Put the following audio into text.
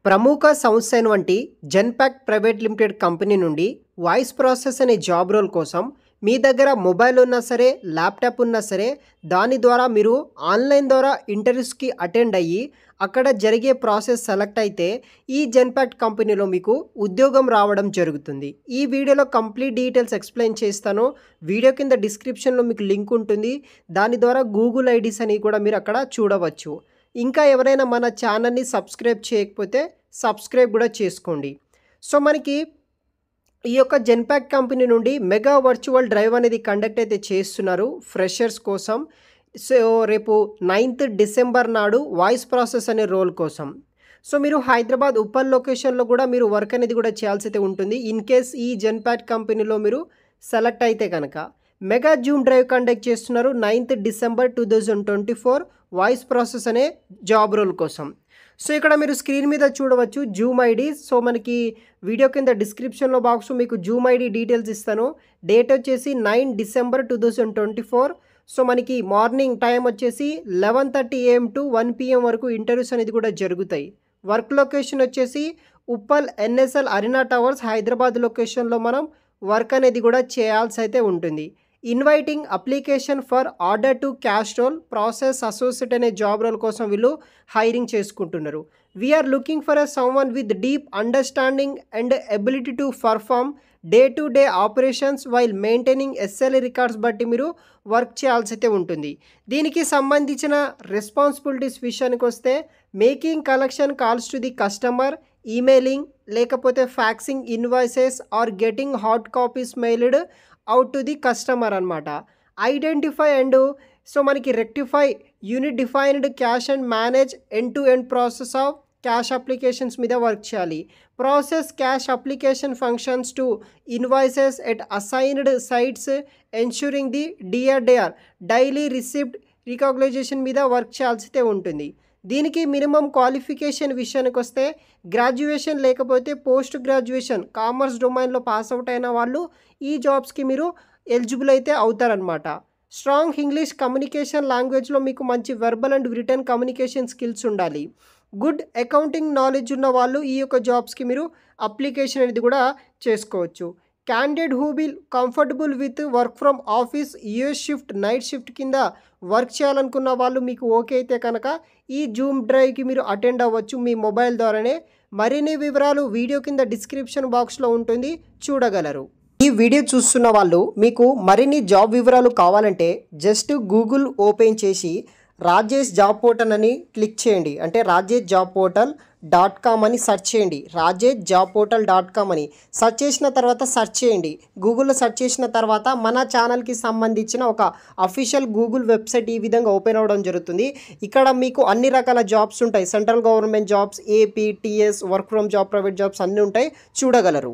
ప్రముఖ సంస్థ అయినటువంటి జెన్పాక్ట్ ప్రైవేట్ లిమిటెడ్ కంపెనీ నుండి వాయిస్ ప్రాసెస్ అనే జాబ్ రోల్ కోసం మీ దగ్గర మొబైల్ ఉన్నా సరే, ల్యాప్టాప్ ఉన్నా సరే, దాని ద్వారా మీరు ఆన్లైన్ ద్వారా ఇంటర్వ్యూస్కి అటెండ్ అయ్యి అక్కడ జరిగే ప్రాసెస్ సెలెక్ట్ అయితే ఈ జెన్పాక్ట్ కంపెనీలో మీకు ఉద్యోగం రావడం జరుగుతుంది. ఈ వీడియోలో కంప్లీట్ డీటెయిల్స్ ఎక్స్ప్లెయిన్ చేస్తాను. వీడియో కింద డిస్క్రిప్షన్లో మీకు లింక్ ఉంటుంది. దాని ద్వారా గూగుల్ ఐడీస్ అని కూడా మీరు అక్కడ చూడవచ్చు. ఇంకా ఎవరైనా మన ఛానల్ని సబ్స్క్రైబ్ చేయకపోతే సబ్స్క్రైబ్ కూడా చేసుకోండి. సో మనకి ఈ యొక్క జెన్పాక్ట్ కంపెనీ నుండి మెగా వర్చువల్ డ్రైవ్ అనేది కండక్ట్ అయితే చేస్తున్నారు ఫ్రెషర్స్ కోసం. సో రేపు 9th డిసెంబర్ నాడు వాయిస్ ప్రాసెస్ అనే రోల్ కోసం. సో మీరు హైదరాబాద్ ఉప్పల్ లొకేషన్లో కూడా మీరు వర్క్ అనేది కూడా చేయాల్సి అయితే ఉంటుంది. ఇన్ కేస్ ఈ జెన్పాక్ట్ కంపెనీలో మీరు సెలెక్ట్ అయితే కనుక మెగా జూమ్ డ్రైవ్ కండక్ట్ చేస్తున్నారు 9th డిసెంబర్ 2024 వాయిస్ ప్రాసెస్ అనే జాబ్ రోల్ కోసం. సో ఇక్కడ మీరు స్క్రీన్ మీద చూడవచ్చు జూమ్ ఐడి. సో మనకి వీడియో కింద డిస్క్రిప్షన్లో బాక్స్ మీకు జూమ్ ఐడి డీటెయిల్స్ ఇస్తాను. డేట్ వచ్చేసి 9 డిసెంబర్ 2024. సో మనకి మార్నింగ్ టైం వచ్చేసి 11:30 AM to 1 PM వరకు ఇంటర్వ్యూస్ అనేది కూడా జరుగుతాయి. వర్క్ లొకేషన్ వచ్చేసి Uppal NSL Arena Towers Hyderabad లొకేషన్లో మనం వర్క్ అనేది కూడా చేయాల్సి అయితే ఉంటుంది. Inviting application for order to cash role process associate అనే జాబ్ రోల్ కోసం వీళ్ళు హైరింగ్ చేసుకుంటున్నారు. We are looking for a someone with deep understanding and ability to perform day to day operations while maintaining SLA records బట్టి మీరు work చేయాల్సి అయితే ఉంటుంది. దీనికి సంబంధించిన రెస్పాన్సిబిలిటీస్ విషయానికి వస్తే making collection calls to the customer, emailing లేకపోతే faxing invoices or getting hard copies mailed out to the customer అనమాట. ఐడెంటిఫై అండ్ సో మనకి rectify unit defined cash and manage end to end process of cash applications మీద work చేయాలి. Process cash application functions to invoices at assigned sites ensuring the DRDR daily receipt recognization మీద work చేయాల్సి ఉంటుంది. దీనికి minimum qualification విషయానికి వస్తే graduation లేకపోతే post graduation commerce డొమైన్లో పాస్ అవుట్ అయిన వాళ్ళు ఈ జాబ్స్కి మీరు ఎలిజిబుల్ అయితే అవుతారనమాట. స్ట్రాంగ్ ఇంగ్లీష్ కమ్యూనికేషన్ లాంగ్వేజ్లో మీకు మంచి verbal and return communication skills ఉండాలి. గుడ్ అకౌంటింగ్ నాలెడ్జ్ ఉన్న వాళ్ళు ఈ యొక్క జాబ్స్కి మీరు అప్లికేషన్ అనేది కూడా చేసుకోవచ్చు. Candidate who will comfortable with work from office, US shift, night shift కింద వర్క్ చేయాలనుకున్న వాళ్ళు మీకు ఓకే అయితే కనుక ఈ జూమ్ డ్రైవ్కి మీరు అటెండ్ అవ్వచ్చు మీ మొబైల్ ద్వారానే. మరిన్ని వివరాలు వీడియో కింద డిస్క్రిప్షన్ బాక్స్లో ఉంటుంది, చూడగలరు. ఈ వీడియో చూస్తున్న వాళ్ళు మీకు మరిన్ని జాబ్ వివరాలు కావాలంటే జస్ట్ గూగుల్ ఓపెన్ చేసి రాజేష్ జాబ్ పోర్టల్ అని క్లిక్ చేయండి. అంటే rajeshjobportal.com అని సెర్చ్ చేయండి. rajeshjobportal.com అని సెర్చ్ చేసిన తర్వాత సెర్చ్ చేయండి. గూగుల్లో సెర్చ్ చేసిన తర్వాత మన ఛానల్కి సంబంధించిన ఒక అఫీషియల్ గూగుల్ వెబ్సైట్ ఈ విధంగా ఓపెన్ అవ్వడం జరుగుతుంది. ఇక్కడ మీకు అన్ని రకాల జాబ్స్ ఉంటాయి. Central government jobs, AP, TS, work from job, private jobs అన్నీ ఉంటాయి, చూడగలరు.